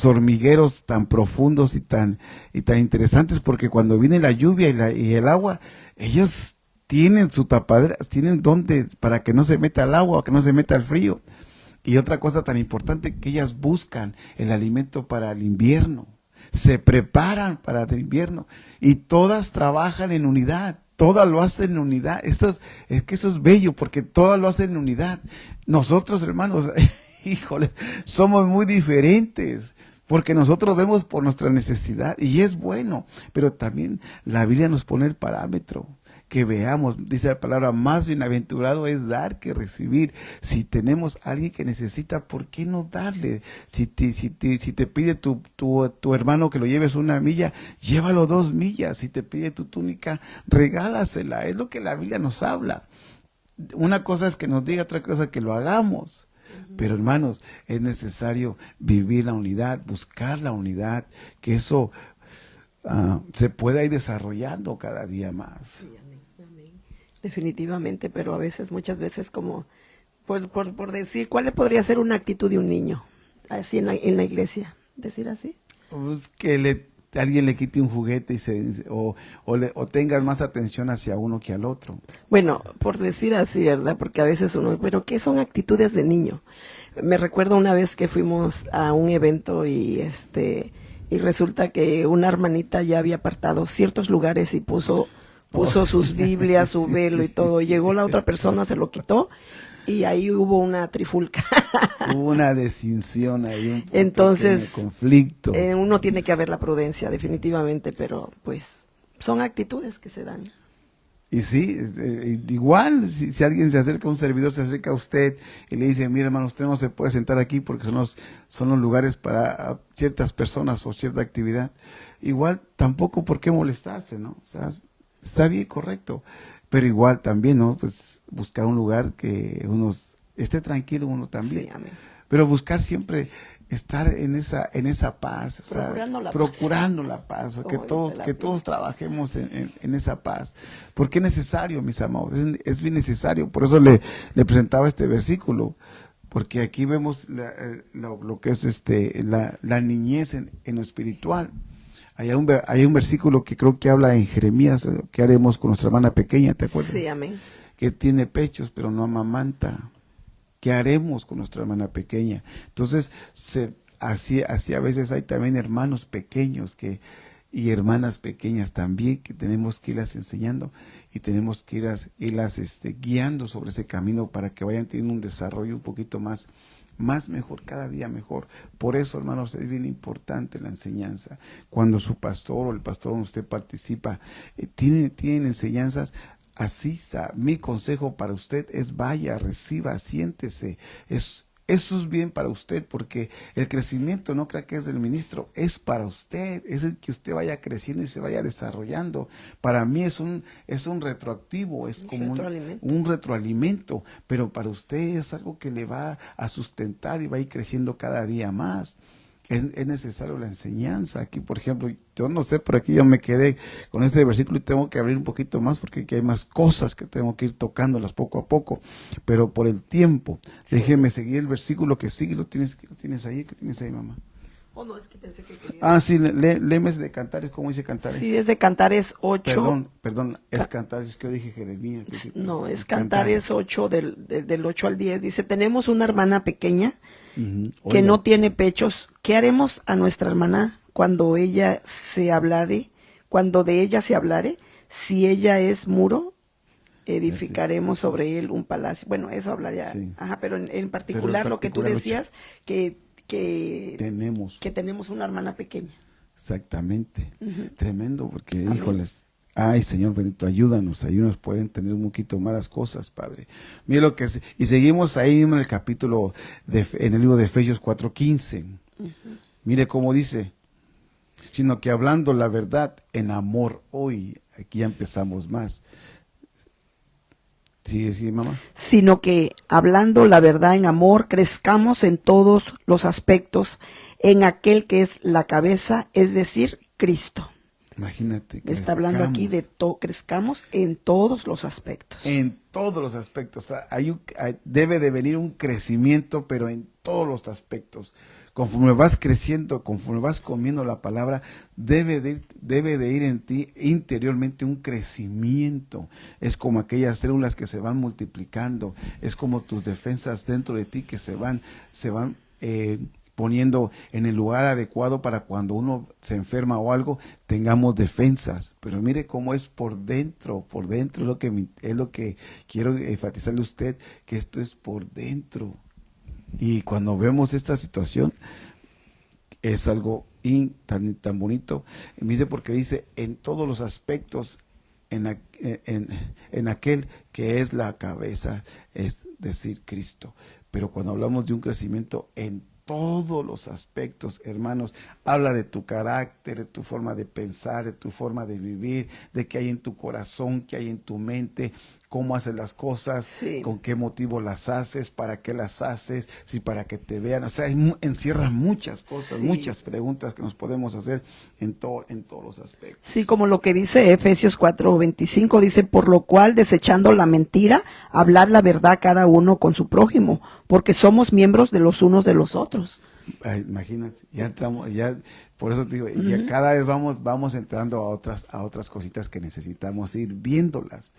hormigueros tan profundos y tan interesantes, porque cuando viene la lluvia y el agua, ellos tienen su tapadera, tienen donde para que no se meta el agua, que no se meta el frío. Y otra cosa tan importante, que ellas buscan el alimento para el invierno, se preparan para el invierno y todas trabajan en unidad, todas lo hacen en unidad. Es que eso es bello porque todas lo hacen en unidad. Nosotros, hermanos, híjole, somos muy diferentes porque nosotros vemos por nuestra necesidad y es bueno, pero también la Biblia nos pone el parámetro. Que veamos, dice la palabra, más bienaventurado es dar que recibir. Si tenemos a alguien que necesita, ¿por qué no darle? Si te pide tu hermano que lo lleves 1 milla, llévalo 2 millas. Si te pide tu túnica, regálasela. Es lo que la Biblia nos habla. Una cosa es que nos diga, otra cosa es que lo hagamos. Pero hermanos, es necesario vivir la unidad, buscar la unidad, que eso se pueda ir desarrollando cada día más. Definitivamente, pero muchas veces como, pues por decir, ¿cuál podría ser una actitud de un niño así en la iglesia? ¿Decir así? Pues que alguien le quite un juguete o tengas más atención hacia uno que al otro. Bueno, por decir así, ¿verdad? Porque a veces pero ¿qué son actitudes de niño? Me recuerdo una vez que fuimos a un evento y resulta que una hermanita ya había apartado ciertos lugares y puso sus Biblias, su velo y todo. Llegó la otra persona, se lo quitó y ahí hubo una trifulca. Hubo una distinción ahí, Entonces, conflicto. Uno tiene que haber la prudencia, definitivamente, pero pues son actitudes que se dan. Y sí, igual, si alguien se acerca, un servidor se acerca a usted y le dice, mira hermano, usted no se puede sentar aquí porque son los lugares para ciertas personas o cierta actividad. Igual, tampoco por qué molestarse, ¿no? O sea, está bien, correcto, pero igual también, ¿no? Pues buscar un lugar que uno esté tranquilo, uno también. Sí, amén. Pero buscar siempre estar en esa paz, o sea, procurando la paz, que todos trabajemos en esa paz, porque es necesario, mis amados, es bien necesario. Por eso le presentaba este versículo, porque aquí vemos lo que es la niñez en lo espiritual. Hay un versículo que creo que habla en Jeremías, ¿qué haremos con nuestra hermana pequeña? ¿Te acuerdas? Sí, amén. Que tiene pechos, pero no amamanta. ¿Qué haremos con nuestra hermana pequeña? Entonces, así a veces hay también hermanos pequeños y hermanas pequeñas también que tenemos que irlas enseñando y tenemos que irlas guiando sobre ese camino para que vayan teniendo un desarrollo un poquito más mejor, cada día mejor. Por eso, hermanos, es bien importante la enseñanza. Cuando su pastor o el pastor donde usted participa tienen enseñanzas, asista. Mi consejo para usted es vaya, reciba, siéntese. Eso es bien para usted, porque el crecimiento no crea que es del ministro, es para usted, es el que usted vaya creciendo y se vaya desarrollando. Para mí es un retroactivo, es como un retroalimento, pero para usted es algo que le va a sustentar y va a ir creciendo cada día más. Es necesario la enseñanza. Aquí, por ejemplo, yo no sé, por aquí yo me quedé con este versículo y tengo que abrir un poquito más porque aquí hay más cosas que tengo que ir tocándolas poco a poco, pero por el tiempo, sí. Déjeme seguir el versículo que sigue. ¿Lo tienes ahí? ¿Qué tienes ahí, mamá? Oh, no, es que pensé que quería. Ah, sí, léeme de Cantares, ¿cómo dice Cantares? Sí, es de Cantares 8. Perdón, es Cantares, es que yo dije Jeremías. No, es Cantares 8, del 8 al 10. Dice, tenemos una hermana pequeña que Oiga, no tiene pechos. ¿Qué haremos a nuestra hermana cuando ella se hablare? Cuando de ella se hablare, si ella es muro, edificaremos sobre él un palacio. Bueno, eso habla ya. Sí. Ajá, pero en Pero particular en lo que tú particular, decías, que tenemos. que tenemos una hermana pequeña. Exactamente. Ujú. Tremendo, porque, Amén. híjoles, ay, Señor bendito, ayúdanos, pueden tener un poquito malas cosas, Padre. Mira lo que es, y seguimos ahí mismo en el capítulo, en el libro de Efesios 4:15. Mire cómo dice, sino que hablando la verdad en amor, hoy, aquí ya empezamos más. Sí, sí, mamá. Sino que hablando la verdad en amor, crezcamos en todos los aspectos en aquel que es la cabeza, es decir, Cristo. Imagínate, Está hablando aquí de crezcamos en todos los aspectos. en todos los aspectos. O sea, debe de venir un crecimiento, pero en todos los aspectos. Conforme vas creciendo, conforme vas comiendo la palabra, debe de ir en ti interiormente un crecimiento. Es como aquellas células que se van multiplicando, es como tus defensas dentro de ti que se van poniendo en el lugar adecuado para cuando uno se enferma o algo, tengamos defensas. Pero mire cómo es por dentro es lo que quiero enfatizarle a usted, que esto es por dentro. Y cuando vemos esta situación, es algo tan bonito. Dice, porque dice, en todos los aspectos, en aquel que es la cabeza, es decir, Cristo. Pero cuando hablamos de un crecimiento en todos los aspectos, hermanos, habla de tu carácter, de tu forma de pensar, de tu forma de vivir, de qué hay en tu corazón, qué hay en tu mente, cómo haces las cosas, Sí. con qué motivo las haces, para qué las haces, si para que te vean. O sea, encierra muchas cosas, Sí. muchas preguntas que nos podemos hacer en todos los aspectos. Sí, como lo que dice Efesios 4:25, dice, por lo cual, desechando la mentira, hablar la verdad cada uno con su prójimo, porque somos miembros de los unos de los otros. Ay, imagínate, ya entramos, ya, por eso te digo, ya cada vez vamos entrando a otras cositas que necesitamos ir viéndolas.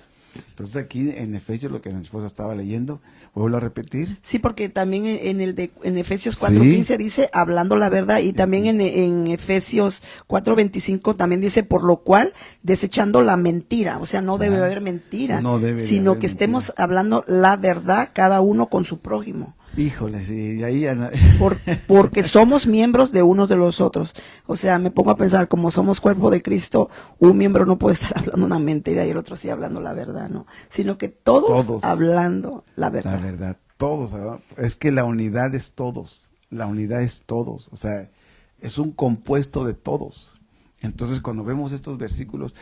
Entonces aquí en Efesios, lo que mi esposa estaba leyendo, vuelvo a repetir. Sí, porque también en Efesios 4:15 dice, hablando la verdad, y también en Efesios 4:25 también dice, por lo cual, desechando la mentira, o sea, no debe haber mentira, No debe de sino haber que estemos mentira. hablando la verdad cada uno con su prójimo. Híjole, sí, y ahí ya Porque somos miembros de unos de los otros. O sea, me pongo a pensar, como somos cuerpo de Cristo, un miembro no puede estar hablando una mentira y el otro sí hablando la verdad, ¿no? Sino que todos hablando la verdad. La verdad, todos, ¿verdad? Es que la unidad es todos, o sea, es un compuesto de todos. Entonces, cuando vemos estos versículos,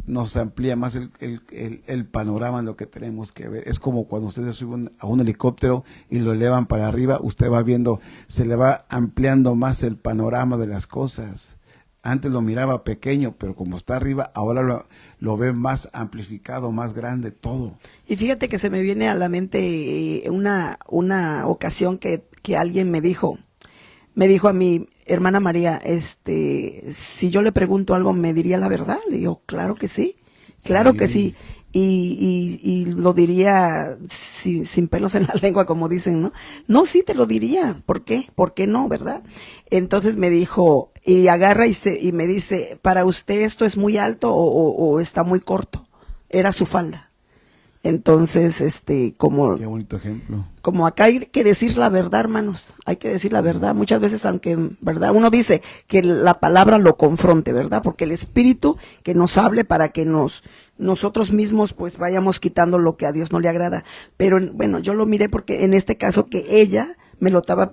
nos amplía más el panorama en lo que tenemos que ver. Es como cuando ustedes suben a un helicóptero y lo elevan para arriba, usted va viendo, se le va ampliando más el panorama de las cosas. Antes lo miraba pequeño, pero como está arriba, ahora lo ve más amplificado, más grande, todo. Y fíjate que se me viene a la mente una ocasión que alguien me dijo a mi hermana María, si yo le pregunto algo, ¿me diría la verdad? Le digo, claro que sí, claro que sí. Y lo diría sin pelos en la lengua, como dicen, ¿no? No, sí te lo diría. ¿Por qué? ¿Por qué no, verdad? Entonces me dijo, y agarra y me dice, ¿para usted esto es muy alto o está muy corto? Era su falda. Entonces, Qué bonito ejemplo. Como acá hay que decir la verdad, hermanos, hay que decir la verdad. Muchas veces, aunque, ¿verdad? Uno dice que la palabra lo confronte, ¿verdad? Porque el Espíritu que nos hable para que nosotros mismos pues vayamos quitando lo que a Dios no le agrada. Pero bueno, yo lo miré porque en este caso que ella me estaba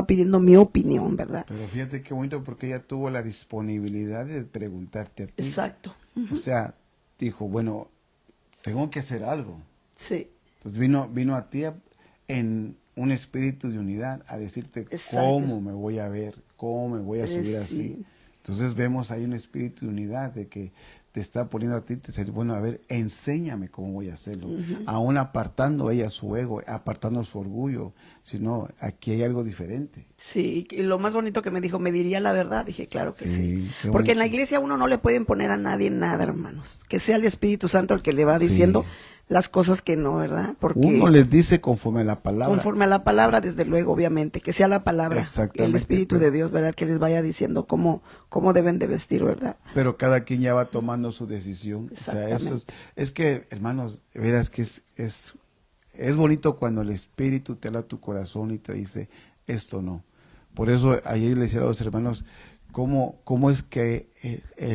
pidiendo mi opinión, ¿verdad? Pero fíjate qué bonito, porque ella tuvo la disponibilidad de preguntarte a ti. Exacto. O sea, dijo, bueno, tengo que hacer algo. Sí. Entonces vino a ti en un espíritu de unidad a decirte cómo me voy a ver, cómo me voy a subir así. Entonces vemos ahí un espíritu de unidad, de que te está poniendo a ti, te dice, bueno, a ver, enséñame cómo voy a hacerlo. Aún apartando ella su ego, apartando su orgullo, sino aquí hay algo diferente. Sí, y lo más bonito que me dijo, me diría la verdad. Dije, claro que sí. Qué Porque en la bonito. iglesia uno no le pueden poner a nadie nada, hermanos. Que sea el Espíritu Santo el que le va Sí. diciendo las cosas que no, ¿verdad? Porque Uno les dice conforme a la palabra. conforme a la palabra, desde luego, obviamente, que sea la palabra, Exactamente, el Espíritu pero- de Dios, ¿verdad? Que les vaya diciendo cómo deben de vestir, ¿verdad? Pero cada quien ya va tomando su decisión. O sea, es que, hermanos, verás que es bonito cuando el Espíritu te habla a tu corazón y te dice, esto no. Por eso ayer le decía a los hermanos, cómo es que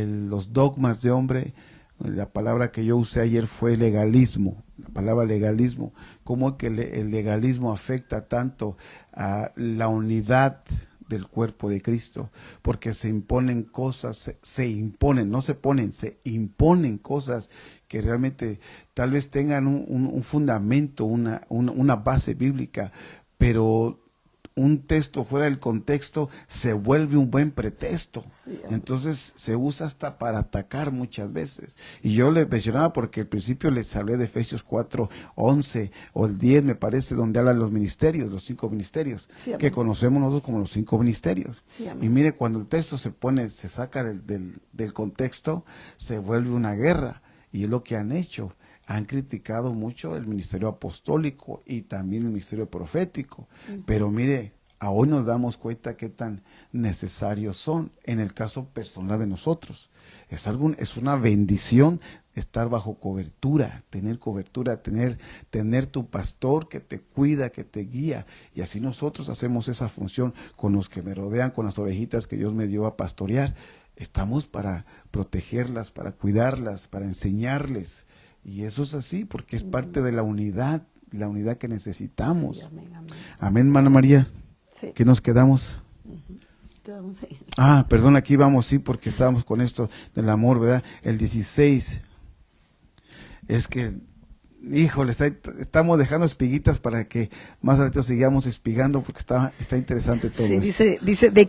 los dogmas de hombre, la palabra que yo usé ayer fue legalismo, la palabra legalismo, cómo es que el legalismo afecta tanto a la unidad del cuerpo de Cristo, porque se imponen cosas, se imponen, no se ponen, se imponen cosas que realmente tal vez tengan un fundamento, una base bíblica, pero un texto fuera del contexto se vuelve un buen pretexto. Sí, Entonces se usa hasta para atacar muchas veces. Y yo le mencionaba porque al principio les hablé de Efesios 4:11 o el 10 me parece, donde hablan los ministerios, los 5 ministerios, Sí, amén. que conocemos nosotros como los 5 ministerios. Sí, amén. Y mire, cuando el texto se saca del contexto, se vuelve una guerra. Y es lo que han hecho. Han criticado mucho el ministerio apostólico y también el ministerio profético. Pero mire, hoy nos damos cuenta qué tan necesarios son en el caso personal de nosotros. Es una bendición estar bajo cobertura, tener tu pastor que te cuida, que te guía. Y así nosotros hacemos esa función con los que me rodean, con las ovejitas que Dios me dio a pastorear. Estamos para protegerlas, para cuidarlas, para enseñarles. Y eso es así porque es parte de la unidad que necesitamos. Sí, amén, amén. Amén, hermana María. Sí. ¿Qué nos quedamos? Quedamos ahí. Perdón, aquí vamos, sí, porque estábamos con esto del amor, ¿verdad? El 16. Es que, híjole, estamos dejando espiguitas para que más adelante sigamos espigando porque está interesante todo Sí, esto. dice, de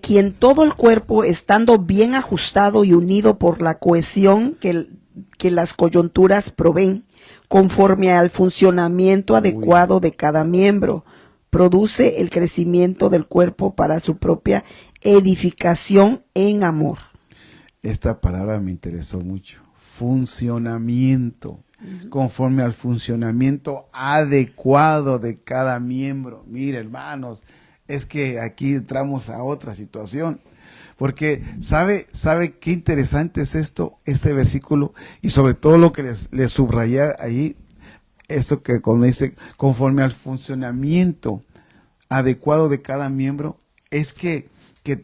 quien todo el cuerpo, estando bien ajustado y unido por la cohesión que las coyunturas proveen, conforme al funcionamiento adecuado de cada miembro, produce el crecimiento del cuerpo para su propia edificación en amor. Esta palabra me interesó mucho. Funcionamiento. Conforme al funcionamiento adecuado de cada miembro. Mire, hermanos, es que aquí entramos a otra situación. Porque sabe qué interesante es este versículo, y sobre todo lo que les subrayé ahí, esto que cuando dice conforme al funcionamiento adecuado de cada miembro, es que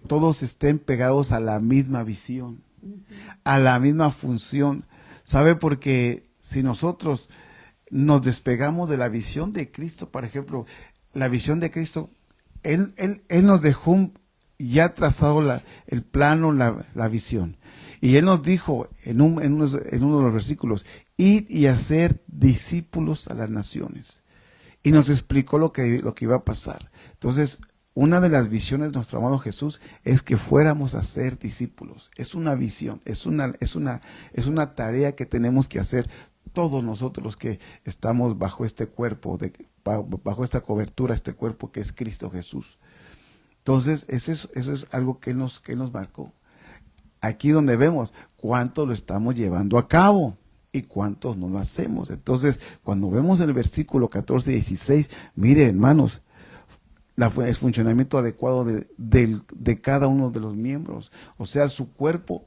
todos estén pegados a la misma visión, a la misma función. ¿Sabe? Porque si nosotros nos despegamos de la visión de Cristo, por ejemplo, la visión de Cristo, Él nos dejó ya trazado el plano, la visión. Y Él nos dijo en uno de los versículos, id y hacer discípulos a las naciones. Y nos explicó lo que iba a pasar. Entonces, una de las visiones de nuestro amado Jesús es que fuéramos a ser discípulos. Es una visión, es una tarea que tenemos que hacer todos nosotros los que estamos bajo este cuerpo, bajo esta cobertura, este cuerpo que es Cristo Jesús. Entonces, eso es algo que nos marcó. Aquí donde vemos cuánto lo estamos llevando a cabo y cuántos no lo hacemos. Entonces, cuando vemos el versículo 14 y 16, mire, hermanos, el funcionamiento adecuado de cada uno de los miembros. O sea, su cuerpo,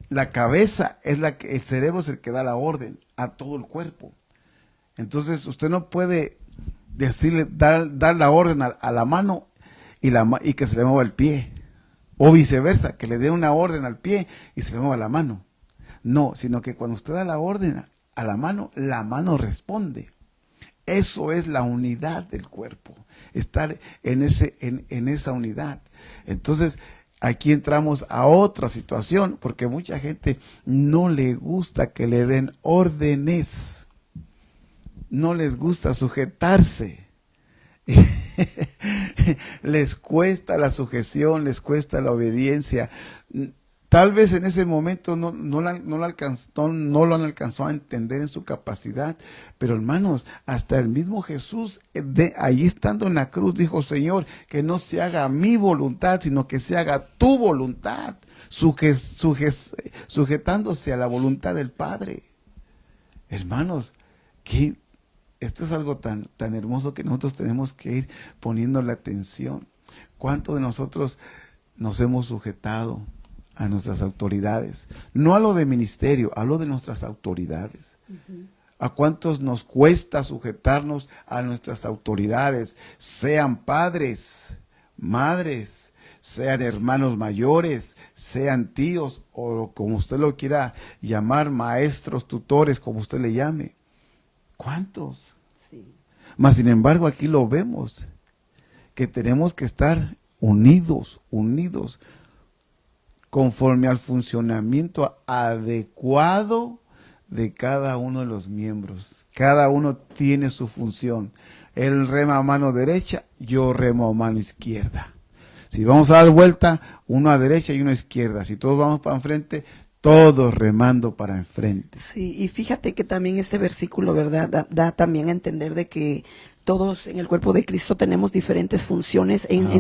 la cabeza es el cerebro es el que da la orden a todo el cuerpo. Entonces, usted no puede dar la orden a la mano y que se le mueva el pie. O viceversa, que le dé una orden al pie y se le mueva la mano. No, sino que cuando usted da la orden a la mano responde. Eso es la unidad del cuerpo, estar en esa unidad. Entonces, aquí entramos a otra situación, porque mucha gente no le gusta que le den órdenes, no les gusta sujetarse. Les cuesta la sujeción, les cuesta la obediencia. Tal vez en ese momento no lo han alcanzado a entender en su capacidad, pero hermanos, hasta el mismo Jesús, allí estando en la cruz, dijo: Señor, que no se haga mi voluntad, sino que se haga tu voluntad, sujetándose a la voluntad del Padre. Hermanos, que esto es algo tan hermoso que nosotros tenemos que ir poniendo la atención. ¿Cuántos de nosotros nos hemos sujetado a nuestras autoridades? No a lo de ministerio, hablo de nuestras autoridades. ¿A cuántos nos cuesta sujetarnos a nuestras autoridades? Sean padres, madres, sean hermanos mayores, sean tíos, o como usted lo quiera llamar, maestros, tutores, como usted le llame. ¿Cuántos? Sí. Mas sin embargo aquí lo vemos, que tenemos que estar unidos, conforme al funcionamiento adecuado de cada uno de los miembros. Cada uno tiene su función. Él rema a mano derecha, yo remo a mano izquierda. Si vamos a dar vuelta, uno a derecha y uno a izquierda. Si todos vamos para enfrente, todos remando para enfrente. Sí, y fíjate que también este versículo, ¿verdad? Da también a entender de que todos en el cuerpo de Cristo tenemos diferentes funciones en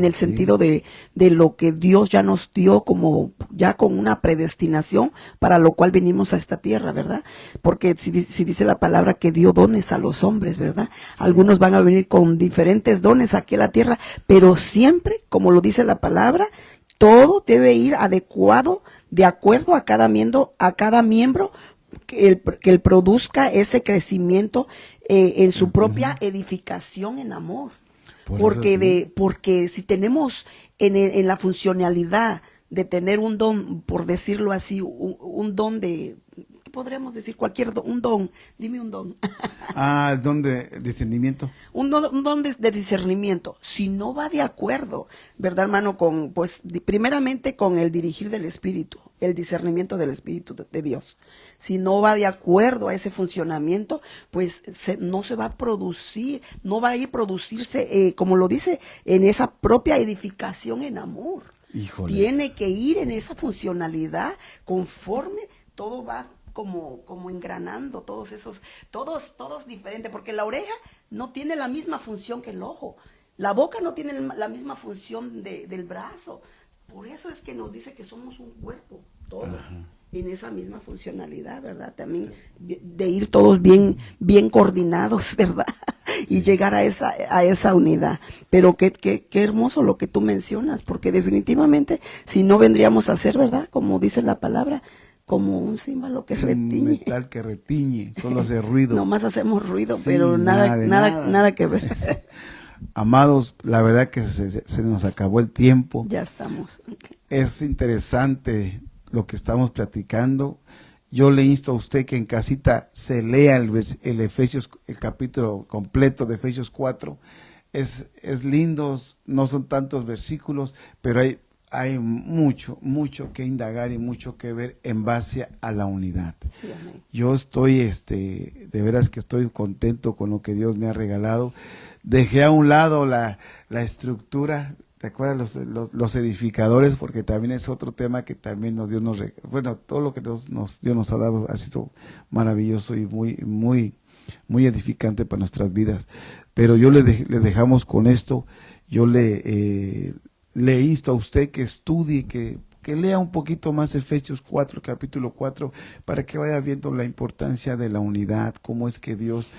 el sentido de lo que Dios ya nos dio como ya con una predestinación para lo cual venimos a esta tierra, ¿verdad? Porque si dice la palabra que dio dones a los hombres, ¿verdad? Algunos van a venir con diferentes dones aquí a la tierra, pero siempre, como lo dice la palabra, todo debe ir adecuado de acuerdo a cada miembro que él produzca ese crecimiento en su propia edificación en amor. Porque si tenemos en la funcionalidad de tener un don, por decirlo así, un don de, podremos decir un don, dime un don. El don de discernimiento. Un don de discernimiento, si no va de acuerdo, ¿verdad, hermano? Primeramente con el dirigir del Espíritu, el discernimiento del Espíritu de Dios. Si no va de acuerdo a ese funcionamiento, pues no se va a producir, no va a ir a producirse, como lo dice, en esa propia edificación en amor. Híjoles. Tiene que ir en esa funcionalidad conforme todo va como engranando, todos diferentes, porque la oreja no tiene la misma función que el ojo, la boca no tiene la misma función del brazo. Por eso es que nos dice que somos un cuerpo, todos. Ajá. En esa misma funcionalidad, ¿verdad? También de ir todos bien coordinados, ¿verdad? Sí. Y llegar a esa unidad. Pero qué hermoso lo que tú mencionas, porque definitivamente si no vendríamos a ser, ¿verdad? Como dice la palabra, como un címbalo que retiñe. Un metal que retiñe, solo hace ruido. Nomás hacemos ruido, sí, pero nada que ver. Amados, la verdad que se nos acabó el tiempo. Ya estamos. Okay. Es interesante lo que estamos platicando. Yo le insto a usted que en casita se lea el capítulo completo de Efesios 4. Es lindo, no son tantos versículos, pero hay mucho que indagar y mucho que ver en base a la unidad. Sí, amén. Yo estoy, de veras que estoy contento con lo que Dios me ha regalado. Dejé a un lado la estructura. ¿Te acuerdas los edificadores? Porque también es otro tema que también todo lo que Dios nos ha dado ha sido maravilloso y muy edificante para nuestras vidas. Pero yo le dejamos con esto. Yo le insto a usted que estudie, que lea un poquito más Efesios 4, capítulo 4, para que vaya viendo la importancia de la unidad, cómo es que Dios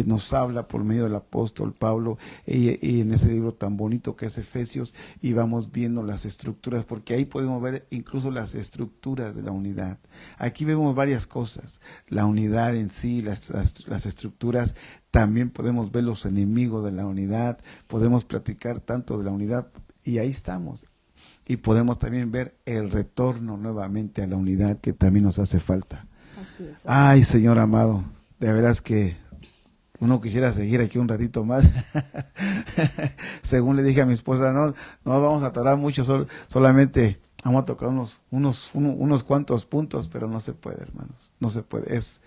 nos habla por medio del apóstol Pablo y en ese libro tan bonito que es Efesios, y vamos viendo las estructuras, porque ahí podemos ver incluso las estructuras de la unidad. Aquí vemos varias cosas, la unidad en sí, las estructuras. También podemos ver los enemigos de la unidad, podemos platicar tanto de la unidad, y ahí estamos. Y podemos también ver el retorno nuevamente a la unidad que también nos hace falta. Así es. Ay, Señor amado, de veras que uno quisiera seguir aquí un ratito más. Según le dije a mi esposa, no vamos a tardar mucho, solamente Vamos a tocar unos cuantos puntos, pero no se puede, hermanos. No se puede. Es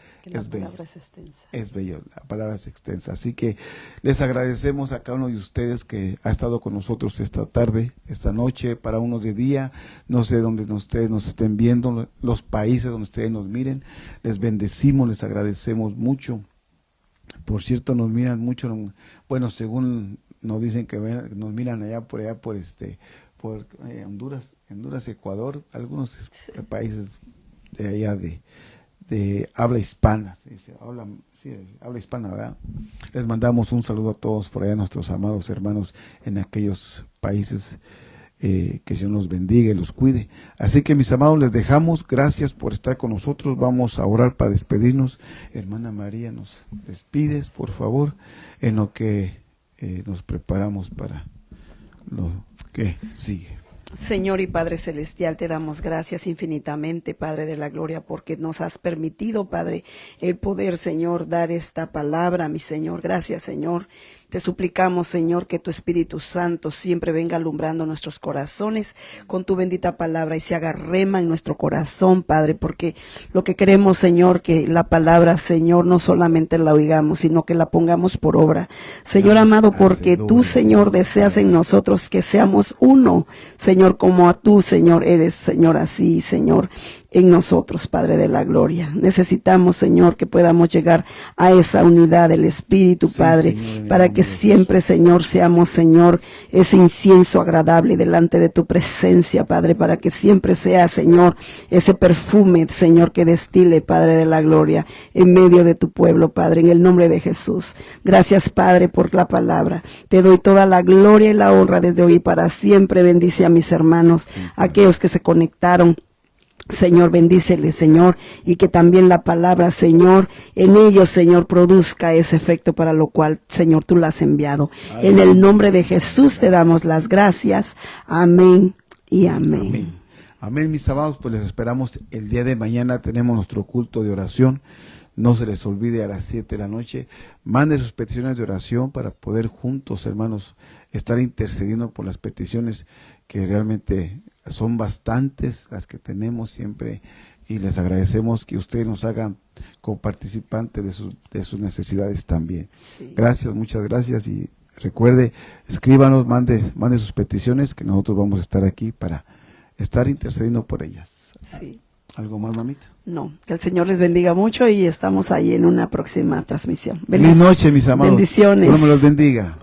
bello. La palabra es extensa. Es bello, la palabra es extensa. Así que les agradecemos a cada uno de ustedes que ha estado con nosotros esta tarde, esta noche, para unos de día. No sé dónde ustedes nos estén viendo, los países donde ustedes nos miren. Les bendecimos, les agradecemos mucho. Por cierto, nos miran mucho, bueno, según nos dicen que nos miran allá por Honduras, Ecuador, algunos países de allá de habla hispana, habla hispana, ¿verdad? Les mandamos un saludo a todos por allá, nuestros amados hermanos en aquellos países, que Dios los bendiga y los cuide. Así que, mis amados, les dejamos. Gracias por estar con nosotros. Vamos a orar para despedirnos. Hermana María, nos despides, por favor, en lo que nos preparamos para lo que sigue. Señor y Padre Celestial, te damos gracias infinitamente, Padre de la Gloria, porque nos has permitido, Padre, el poder, Señor, dar esta palabra, mi Señor. Gracias, Señor. Te suplicamos, Señor, que tu Espíritu Santo siempre venga alumbrando nuestros corazones con tu bendita palabra y se haga rema en nuestro corazón, Padre, porque lo que queremos, Señor, que la palabra, Señor, no solamente la oigamos, sino que la pongamos por obra. Señor amado, porque tú, Señor, deseas en nosotros que seamos uno, Señor, como a tú, Señor, eres, Señor, así, Señor, en nosotros, Padre de la Gloria. Necesitamos, Señor, que podamos llegar a esa unidad del Espíritu, Padre, Señor, para que siempre, Señor, seamos, Señor, ese incienso agradable delante de tu presencia, Padre, para que siempre sea, Señor, ese perfume, Señor, que destile, Padre de la Gloria, en medio de tu pueblo, Padre, en el nombre de Jesús. Gracias, Padre, por la palabra. Te doy toda la gloria y la honra desde hoy y para siempre. Bendice a mis hermanos, aquellos que se conectaron. Señor, bendíceles, Señor, y que también la palabra, Señor, en ellos, Señor, produzca ese efecto para lo cual, Señor, tú la has enviado. En el nombre de Jesús te damos las gracias. Amén y amén. Amén. Amén, mis amados, pues les esperamos el día de mañana. Tenemos nuestro culto de oración. No se les olvide, a las 7 de la noche. Mande sus peticiones de oración para poder juntos, hermanos, estar intercediendo por las peticiones que realmente son bastantes las que tenemos siempre, y les agradecemos que ustedes nos hagan coparticipantes de sus necesidades también. Sí. Gracias, muchas gracias, y recuerde, escríbanos, mande sus peticiones, que nosotros vamos a estar aquí para estar intercediendo por ellas. Sí. ¿Algo más, mamita? No, que el Señor les bendiga mucho y estamos ahí en una próxima transmisión. Feliz noche, mis amados. Bendiciones. Dios me los bendiga.